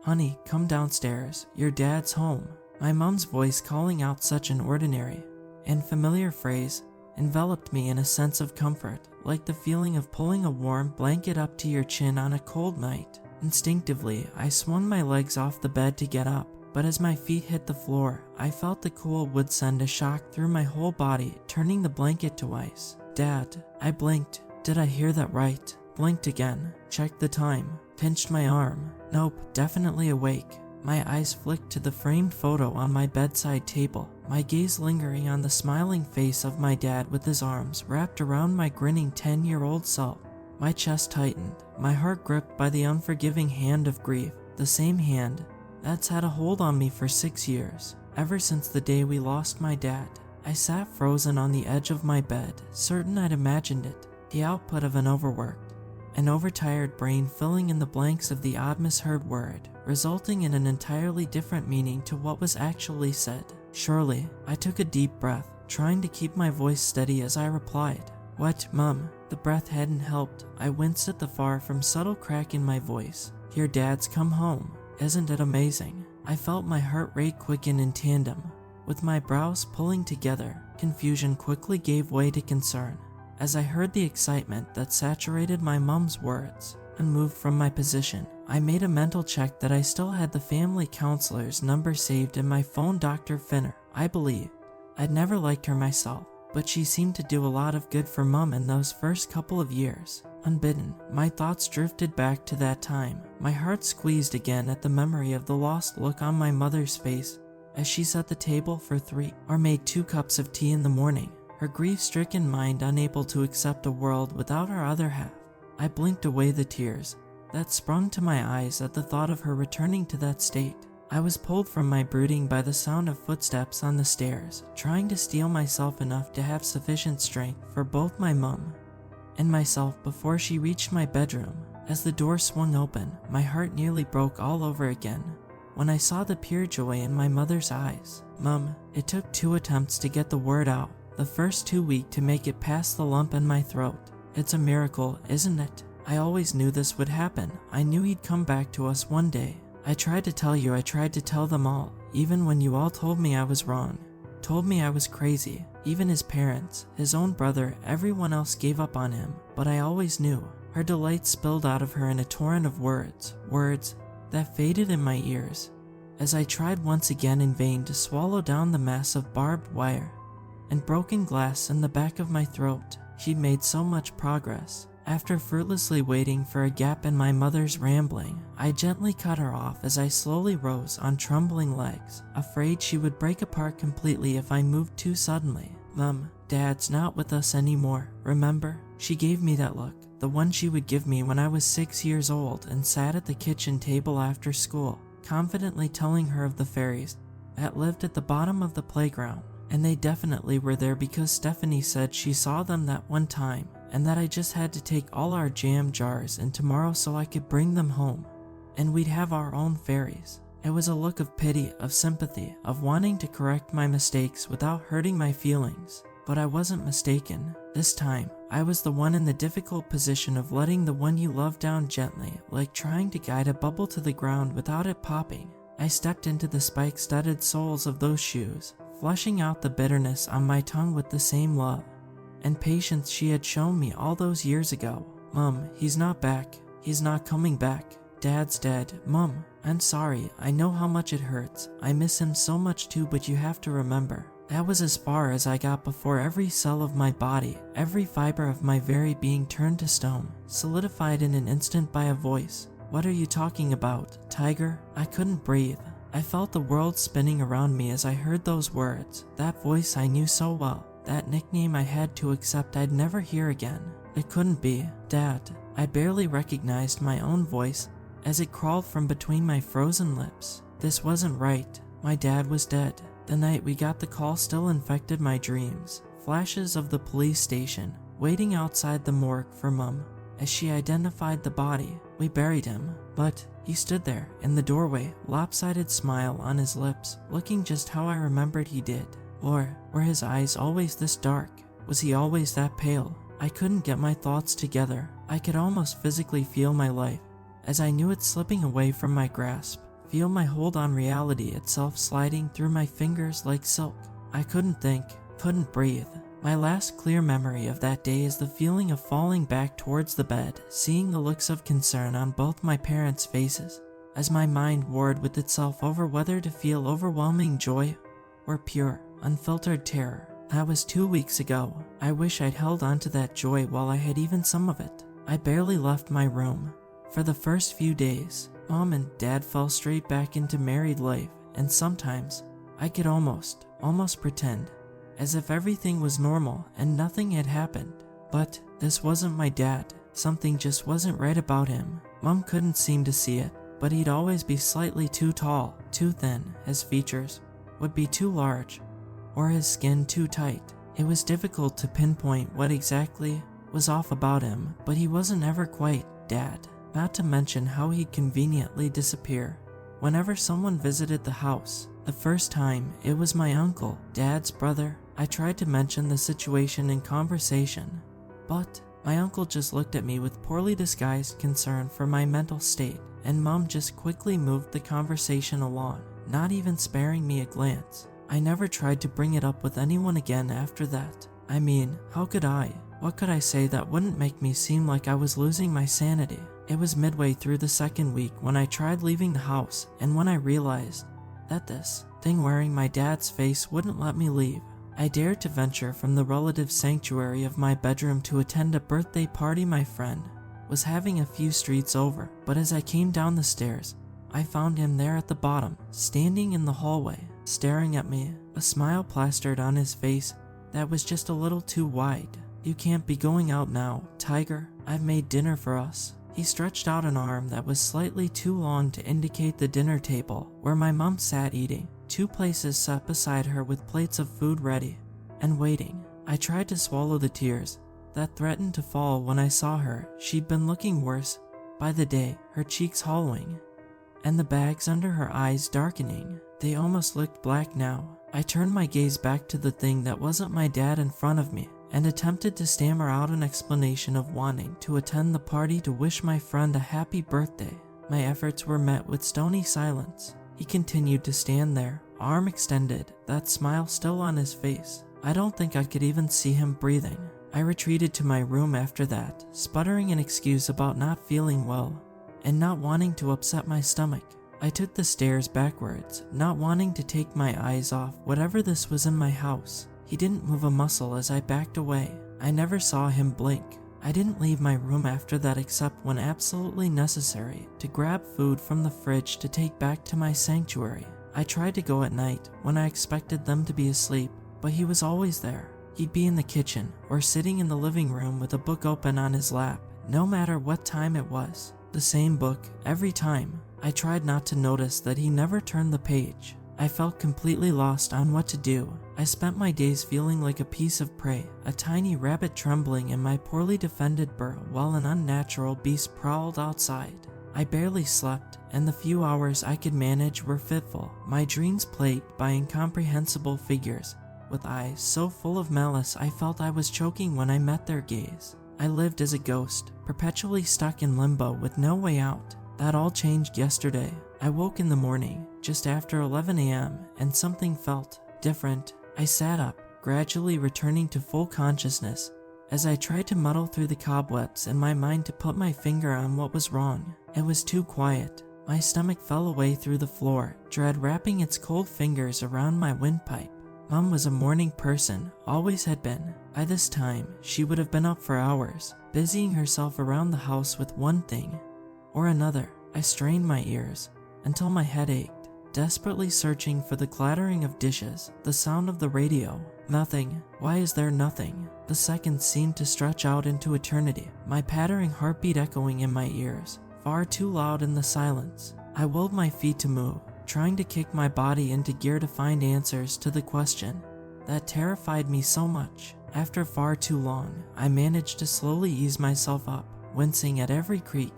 "Honey, come downstairs. Your dad's home." My mom's voice calling out such an ordinary and familiar phrase enveloped me in a sense of comfort, like the feeling of pulling a warm blanket up to your chin on a cold night. Instinctively, I swung my legs off the bed to get up, but as my feet hit the floor, I felt the cool would send a shock through my whole body, turning the blanket to ice. "Dad." I blinked. Did I hear that right? Blinked again, checked the time, pinched my arm. Nope, definitely awake. My eyes flicked to the framed photo on my bedside table, my gaze lingering on the smiling face of my dad with his arms wrapped around my grinning 10-year-old self. My chest tightened, my heart gripped by the unforgiving hand of grief, the same hand that's had a hold on me for 6 years, ever since the day we lost my dad. I sat frozen on the edge of my bed, certain I'd imagined it, the output of an overworked, an overtired brain filling in the blanks of the odd misheard word, resulting in an entirely different meaning to what was actually said. Surely, I took a deep breath, trying to keep my voice steady as I replied, "What, Mum?" The breath hadn't helped. I winced at the far from subtle crack in my voice. "Your dad's come home. Isn't it amazing?" I felt my heart rate quicken in tandem. With my brows pulling together, confusion quickly gave way to concern. As I heard the excitement that saturated my mom's words, and moved from my position, I made a mental check that I still had the family counselor's number saved in my phone. Dr. Finner, I believe. I'd never liked her myself, but she seemed to do a lot of good for Mum in those first couple of years. Unbidden, my thoughts drifted back to that time. My heart squeezed again at the memory of the lost look on my mother's face as she set the table for 3 or made 2 cups of tea in the morning, her grief-stricken mind unable to accept a world without her other half. I blinked away the tears that sprung to my eyes at the thought of her returning to that state. I was pulled from my brooding by the sound of footsteps on the stairs, trying to steel myself enough to have sufficient strength for both my mum and myself before she reached my bedroom. As the door swung open, my heart nearly broke all over again when I saw the pure joy in my mother's eyes. "Mum." It took 2 attempts to get the word out, the first 2 weak to make it past the lump in my throat. "It's a miracle, isn't it? I always knew this would happen. I knew he'd come back to us one day. I tried to tell you, I tried to tell them all, even when you all told me I was wrong, told me I was crazy. Even his parents, his own brother, everyone else gave up on him, but I always knew." Her delight spilled out of her in a torrent of words that faded in my ears as I tried once again in vain to swallow down the mass of barbed wire and broken glass in the back of my throat. She'd made so much progress. After fruitlessly waiting for a gap in my mother's rambling, I gently cut her off as I slowly rose on trembling legs, afraid she would break apart completely if I moved too suddenly. "Mum, Dad's not with us anymore, remember?" She gave me that look, the one she would give me when I was 6 years old and sat at the kitchen table after school, confidently telling her of the fairies that lived at the bottom of the playground. And they definitely were there because Stephanie said she saw them that one time, and that I just had to take all our jam jars in tomorrow so I could bring them home, and we'd have our own fairies. It was a look of pity, of sympathy, of wanting to correct my mistakes without hurting my feelings. But I wasn't mistaken. This time, I was the one in the difficult position of letting the one you love down gently, like trying to guide a bubble to the ground without it popping. I stepped into the spike-studded soles of those shoes, flushing out the bitterness on my tongue with the same love and patience she had shown me all those years ago. "Mum, he's not back. He's not coming back. Dad's dead. Mum, I'm sorry. I know how much it hurts. I miss him so much too, but you have to remember." That was as far as I got before every cell of my body, every fiber of my very being turned to stone, solidified in an instant by a voice. "What are you talking about, Tiger?" I couldn't breathe. I felt the world spinning around me as I heard those words, that voice I knew so well, that nickname I had to accept I'd never hear again. It couldn't be Dad. I barely recognized my own voice as it crawled from between my frozen lips. This wasn't right. My dad was dead. The night we got the call still infected my dreams. Flashes of the police station, waiting outside the morgue for Mum as she identified the body. We buried him, but he stood there in the doorway, lopsided smile on his lips, looking just how I remembered he did. Or were his eyes always this dark? Was he always that pale? I couldn't get my thoughts together. I could almost physically feel my life as I knew it slipping away from my grasp. feel my hold on reality itself sliding through my fingers like silk. I couldn't think, couldn't breathe. My last clear memory of that day is the feeling of falling back towards the bed, seeing the looks of concern on both my parents' faces, as my mind warred with itself over whether to feel overwhelming joy or pure, unfiltered terror. That was 2 weeks ago. I wish I'd held on to that joy while I had even some of it. I barely left my room. For the first few days, Mom and Dad fell straight back into married life, and sometimes I could almost pretend as if everything was normal and nothing had happened. But this wasn't my dad. Something just wasn't right about him. Mom couldn't seem to see it, but he'd always be slightly too tall, too thin. His features would be too large, or his skin too tight. It was difficult to pinpoint what exactly was off about him, but he wasn't ever quite Dad. Not to mention how he'd conveniently disappear whenever someone visited the house. The first time, it was my uncle, Dad's brother. I tried to mention the situation in conversation, but my uncle just looked at me with poorly disguised concern for my mental state, and Mom just quickly moved the conversation along, not even sparing me a glance. I never tried to bring it up with anyone again after that. I mean, how could I? What could I say that wouldn't make me seem like I was losing my sanity? It was midway through the second week when I tried leaving the house, and when I realized that this thing wearing my dad's face wouldn't let me leave, I dared to venture from the relative sanctuary of my bedroom to attend a birthday party my friend was having a few streets over. But as I came down the stairs, I found him there at the bottom, standing in the hallway, staring at me, a smile plastered on his face that was just a little too wide. "You can't be going out now, Tiger. I've made dinner for us." He stretched out an arm that was slightly too long to indicate the dinner table where my mom sat eating, 2 places set beside her with plates of food ready and waiting. I tried to swallow the tears that threatened to fall when I saw her. She'd been looking worse by the day, her cheeks hollowing and the bags under her eyes darkening. They almost looked black now. I turned my gaze back to the thing that wasn't my dad in front of me and attempted to stammer out an explanation of wanting to attend the party to wish my friend a happy birthday. My efforts were met with stony silence. He continued to stand there, arm extended, that smile still on his face. I don't think I could even see him breathing. I retreated to my room after that, sputtering an excuse about not feeling well and not wanting to upset my stomach. I took the stairs backwards, not wanting to take my eyes off whatever this was in my house. He didn't move a muscle as I backed away. I never saw him blink. I didn't leave my room after that except when absolutely necessary to grab food from the fridge to take back to my sanctuary. I tried to go at night when I expected them to be asleep, but he was always there. He'd be in the kitchen or sitting in the living room with a book open on his lap, no matter what time it was. The same book every time. I tried not to notice that he never turned the page. I felt completely lost on what to do. I spent my days feeling like a piece of prey, a tiny rabbit trembling in my poorly defended burrow while an unnatural beast prowled outside. I barely slept, and the few hours I could manage were fitful, my dreams plagued by incomprehensible figures, with eyes so full of malice I felt I was choking when I met their gaze. I lived as a ghost, perpetually stuck in limbo with no way out. That all changed yesterday. I woke in the morning, just after 11 a.m., and something felt different. I sat up, gradually returning to full consciousness, as I tried to muddle through the cobwebs in my mind to put my finger on what was wrong. It was too quiet. My stomach fell away through the floor, dread wrapping its cold fingers around my windpipe. Mom was a morning person, always had been. By this time, she would have been up for hours, busying herself around the house with one thing or another. I strained my ears until my head ached, desperately searching for the clattering of dishes, the sound of the radio. Nothing. Why is there nothing? The seconds seemed to stretch out into eternity, my pattering heartbeat echoing in my ears, far too loud in the silence. I willed my feet to move, trying to kick my body into gear to find answers to the question that terrified me so much. After far too long, I managed to slowly ease myself up, wincing at every creak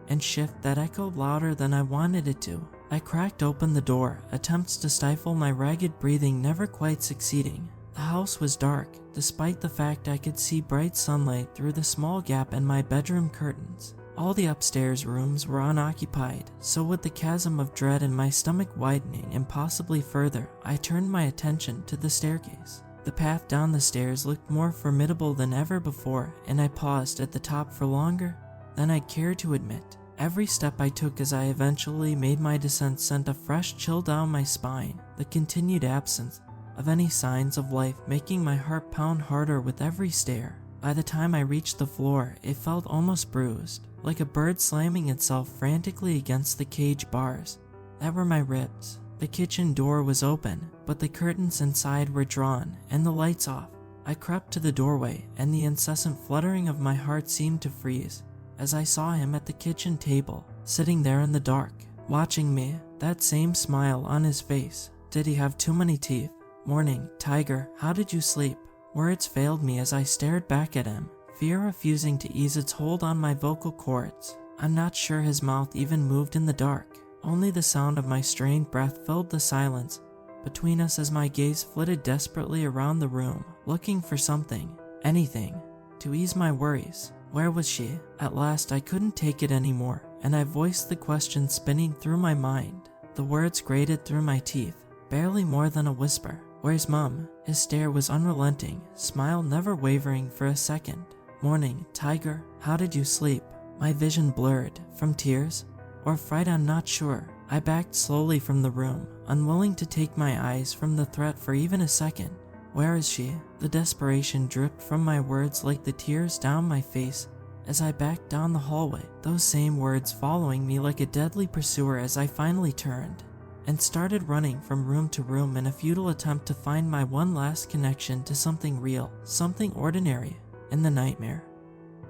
and shift that echoed louder than I wanted it to. I cracked open the door, attempts to stifle my ragged breathing never quite succeeding. The house was dark, despite the fact I could see bright sunlight through the small gap in my bedroom curtains. All the upstairs rooms were unoccupied, so with the chasm of dread in my stomach widening impossibly further, I turned my attention to the staircase. The path down the stairs looked more formidable than ever before, and I paused at the top for longer than I'd care to admit. Every step I took as I eventually made my descent sent a fresh chill down my spine, the continued absence of any signs of life making my heart pound harder with every stair. By the time I reached the floor, it felt almost bruised, like a bird slamming itself frantically against the cage bars that were my ribs. The kitchen door was open, but the curtains inside were drawn and the lights off. I crept to the doorway, and the incessant fluttering of my heart seemed to freeze as I saw him at the kitchen table, sitting there in the dark, watching me, that same smile on his face. Did he have too many teeth? "Morning, Tiger, how did you sleep?" Words failed me as I stared back at him, fear refusing to ease its hold on my vocal cords. I'm not sure his mouth even moved in the dark. Only the sound of my strained breath filled the silence between us as my gaze flitted desperately around the room, looking for something, anything, to ease my worries. Where was she? At last I couldn't take it anymore, and I voiced the question spinning through my mind. The words grated through my teeth, barely more than a whisper. "Where's Mom?" His stare was unrelenting, smile never wavering for a second. "Morning, Tiger, how did you sleep?" My vision blurred, from tears or fright I'm not sure. I backed slowly from the room, unwilling to take my eyes from the threat for even a second. "Where is she?" The desperation dripped from my words like the tears down my face as I backed down the hallway, those same words following me like a deadly pursuer as I finally turned and started running from room to room in a futile attempt to find my one last connection to something real, something ordinary, in the nightmare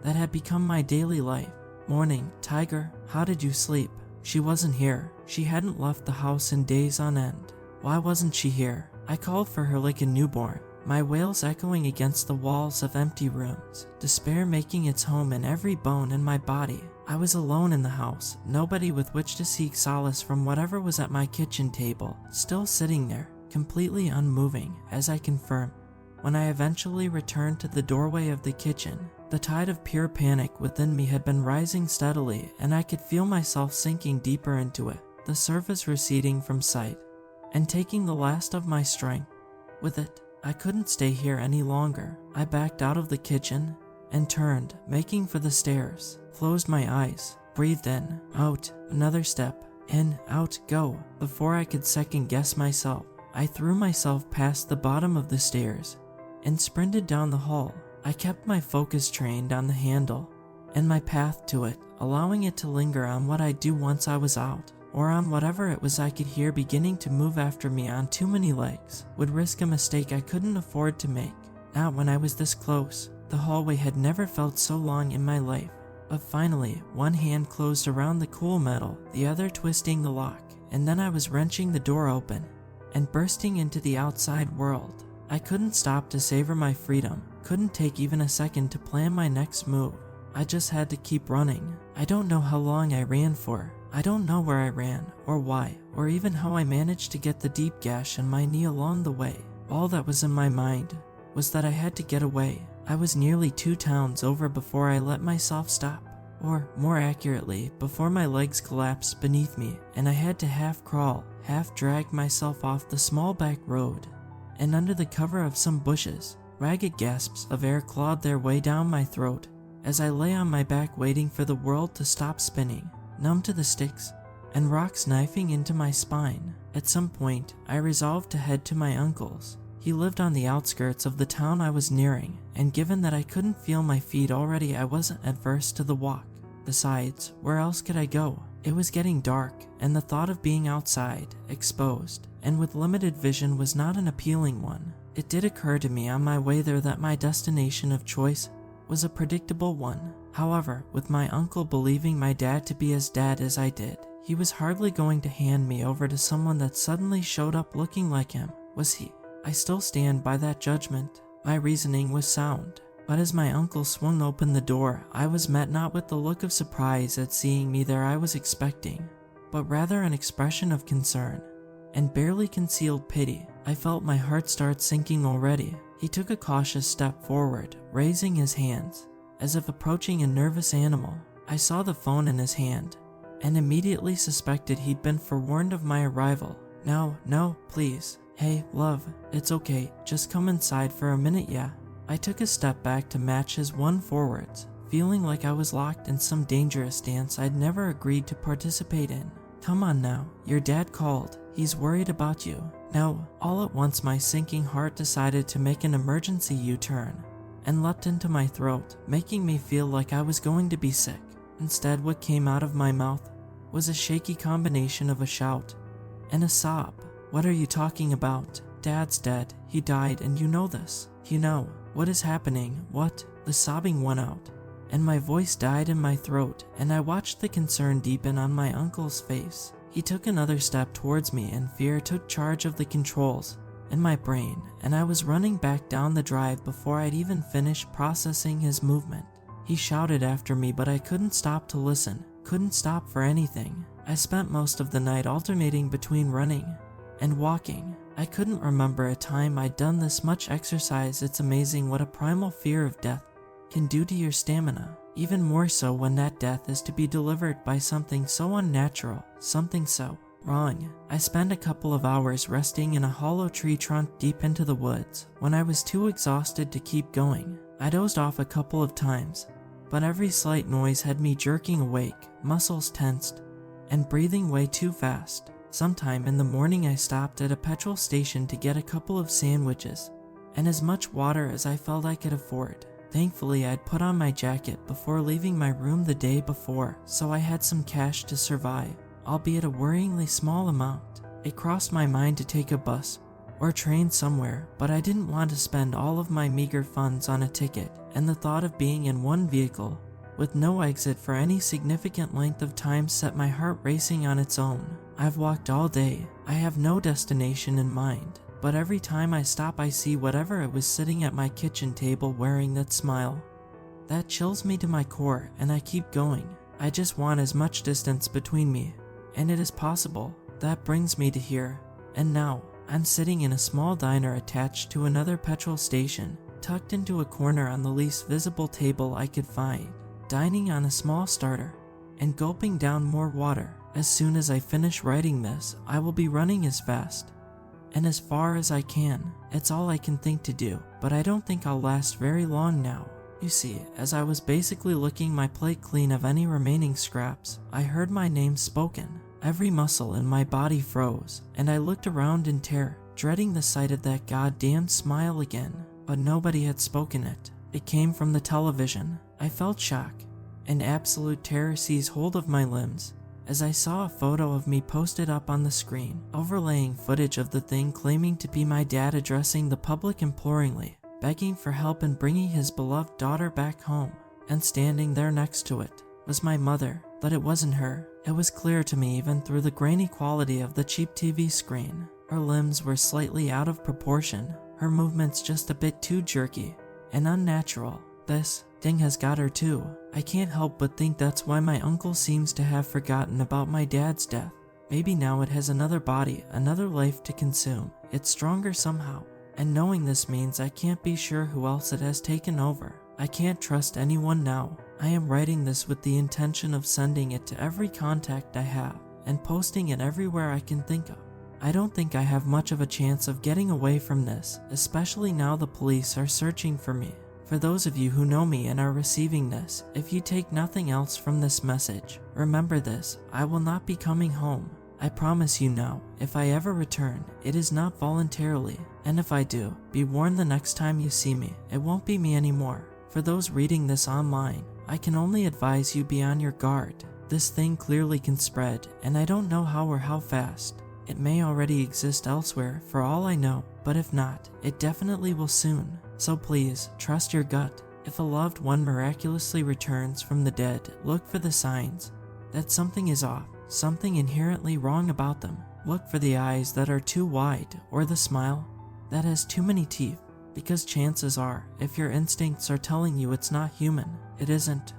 that had become my daily life. "Morning, Tiger, how did you sleep?" She wasn't here. She hadn't left the house in days on end. Why wasn't she here? I called for her like a newborn, my wails echoing against the walls of empty rooms, despair making its home in every bone in my body. I was alone in the house, nobody with which to seek solace from whatever was at my kitchen table, still sitting there, completely unmoving, as I confirmed. When I eventually returned to the doorway of the kitchen, the tide of pure panic within me had been rising steadily, and I could feel myself sinking deeper into it, the surface receding from sight and taking the last of my strength with it. I couldn't stay here any longer. I backed out of the kitchen and turned, making for the stairs, closed my eyes, breathed in, out, another step, in, out, go. Before I could second guess myself, I threw myself past the bottom of the stairs and sprinted down the hall. I kept my focus trained on the handle and my path to it, allowing it to linger on what I'd do once I was out, or on whatever it was I could hear beginning to move after me on too many legs. Would risk a mistake I couldn't afford to make. Not when I was this close. The hallway had never felt so long in my life. But finally, one hand closed around the cool metal, the other twisting the lock, and then I was wrenching the door open and bursting into the outside world. I couldn't stop to savor my freedom, couldn't take even a second to plan my next move. I just had to keep running. I don't know how long I ran for. I don't know where I ran, or why, or even how I managed to get the deep gash in my knee along the way. All that was in my mind was that I had to get away. I was nearly 2 towns over before I let myself stop. Or, more accurately, before my legs collapsed beneath me and I had to half crawl, half drag myself off the small back road. And under the cover of some bushes, ragged gasps of air clawed their way down my throat as I lay on my back waiting for the world to stop spinning, numb to the sticks and rocks knifing into my spine. At some point, I resolved to head to my uncle's. He lived on the outskirts of the town I was nearing, and given that I couldn't feel my feet already, I wasn't adverse to the walk. Besides, where else could I go? It was getting dark, and the thought of being outside, exposed, and with limited vision was not an appealing one. It did occur to me on my way there that my destination of choice was a predictable one. However, with my uncle believing my dad to be as dead as I did, he was hardly going to hand me over to someone that suddenly showed up looking like him, was he? I still stand by that judgment. My reasoning was sound. But as my uncle swung open the door, I was met not with the look of surprise at seeing me there I was expecting, but rather an expression of concern and barely concealed pity. I felt my heart start sinking already. He took a cautious step forward, raising his hands, as if approaching a nervous animal. I saw the phone in his hand and immediately suspected he'd been forewarned of my arrival. No, please. Hey, love, it's okay, just come inside for a minute, yeah? I took a step back to match his one forwards, feeling like I was locked in some dangerous dance I'd never agreed to participate in. Come on now, your dad called. He's worried about you. No, all at once my sinking heart decided to make an emergency U-turn and leapt into my throat, making me feel like I was going to be sick. Instead, what came out of my mouth was a shaky combination of a shout and a sob. What are you talking about? Dad's dead. He died, and you know this. You know. What is happening? What? The sobbing went out, and my voice died in my throat, and I watched the concern deepen on my uncle's face. He took another step towards me, and fear took charge of the controls in my brain, and I was running back down the drive before I'd even finished processing his movement. He shouted after me, but I couldn't stop to listen, couldn't stop for anything. I spent most of the night alternating between running and walking. I couldn't remember a time I'd done this much exercise. It's amazing what a primal fear of death can do to your stamina, even more so when that death is to be delivered by something so unnatural, something so wrong. I spent a couple of hours resting in a hollow tree trunk deep into the woods. When I was too exhausted to keep going, I dozed off a couple of times, but every slight noise had me jerking awake, muscles tensed, and breathing way too fast. Sometime in the morning I stopped at a petrol station to get a couple of sandwiches and as much water as I felt I could afford. Thankfully, I'd put on my jacket before leaving my room the day before, so I had some cash to survive, albeit a worryingly small amount. It crossed my mind to take a bus or train somewhere, but I didn't want to spend all of my meager funds on a ticket, and the thought of being in one vehicle with no exit for any significant length of time set my heart racing on its own. I've walked all day. I have no destination in mind, but every time I stop I see whatever it was sitting at my kitchen table wearing that smile. That chills me to my core, and I keep going. I just want as much distance between me, and it is possible. That brings me to here, and now I'm sitting in a small diner attached to another petrol station, tucked into a corner on the least visible table I could find, dining on a small starter and gulping down more water. As soon as I finish writing this, I will be running as fast and as far as I can. It's all I can think to do, but I don't think I'll last very long now. You see, as I was basically licking my plate clean of any remaining scraps, I heard my name spoken. Every muscle in my body froze, and I looked around in terror, dreading the sight of that goddamn smile again. But nobody had spoken it. It came from the television. I felt shock, and absolute terror seized hold of my limbs as I saw a photo of me posted up on the screen, overlaying footage of the thing claiming to be my dad addressing the public imploringly, begging for help in bringing his beloved daughter back home. And standing there next to it was my mother, but it wasn't her. It was clear to me even through the grainy quality of the cheap TV screen. Her limbs were slightly out of proportion, her movements just a bit too jerky and unnatural. This thing has got her too. I can't help but think that's why my uncle seems to have forgotten about my dad's death. Maybe now it has another body, another life to consume. It's stronger somehow, and knowing this means I can't be sure who else it has taken over. I can't trust anyone now. I am writing this with the intention of sending it to every contact I have and posting it everywhere I can think of. I don't think I have much of a chance of getting away from this, especially now the police are searching for me. For those of you who know me and are receiving this, if you take nothing else from this message, remember this: I will not be coming home. I promise you now, if I ever return, it is not voluntarily, and if I do, be warned the next time you see me, it won't be me anymore. For those reading this online, I can only advise you be on your guard. This thing clearly can spread, and I don't know how or how fast. It may already exist elsewhere for all I know, but if not, it definitely will soon. So please, trust your gut. If a loved one miraculously returns from the dead, look for the signs that something is off, something inherently wrong about them. Look for the eyes that are too wide, or the smile that has too many teeth, because chances are, if your instincts are telling you it's not human, it isn't.